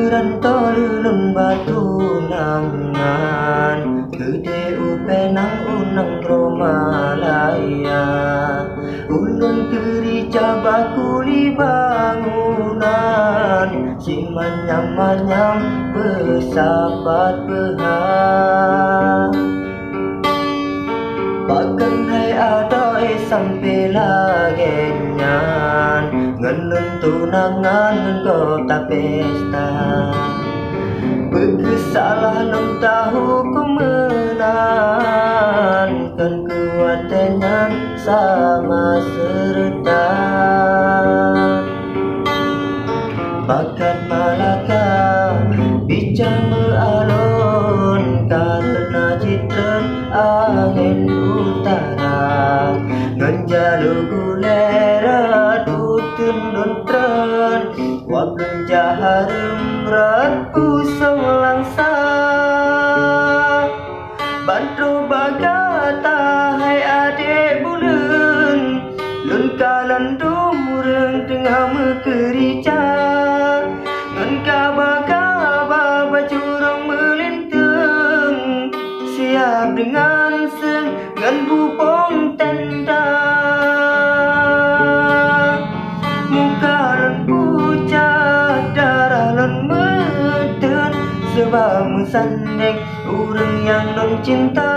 merantau lulun batu nangan, gede upenang unang Romalaya. Ulun keri cabakuli bangunan, sing manyam-manyam besapat behang. Bahkan hai ada sampai lagenyan, ngelun tunangan nggota pesta. Berkesalah nom tahu kemenan, kan kuatnya sama serta. Bakat Malaka bincang beralun, karena citran angin utara. Nganjalu gulera tutun dontran, wablun jaharum rat kusong langsa. Bantro bagata hai adik bulan, lun kalan dumureng tengah mekerica. Ngan kaba-kaba bacurang melintang, siap dengan seng ngan bupong tenda. Muka lan pucat, darah lan meten, sebab mesandeng urang yang non cinta.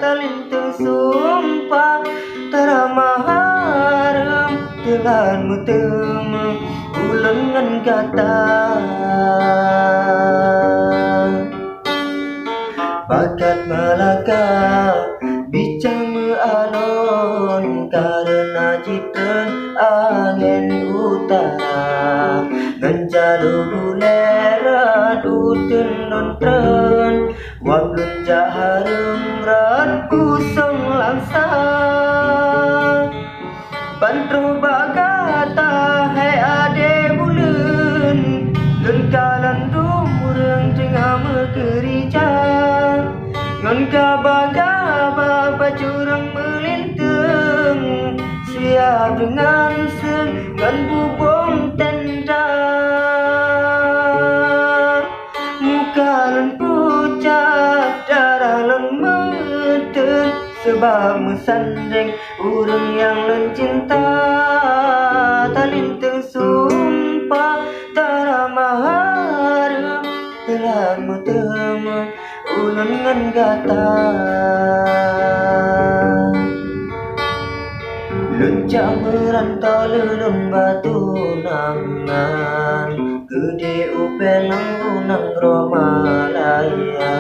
Talintang sumpah taramah harum, dengan metemu ulengan kata. Bakat Malaka bincang mealon, karena citran angin utara. Nganjalu gulera tutun nontren, wablun jaharum rat kusong langsa. Bantro bagata hai ade bulan, lun kalan dumureng tengah mekerica. Ngan kaba-kaba bacurang melintang, siap dengan seng ngan bubong tenda. Muka lan pucat, darah lan meten, sebab mesandeng urang yang nan cinta. Talintang sumpah taramah harum, telah metemu ulun ngan gata. Luncak merantau lulun batu nangan, gede upenang unang Romalaya.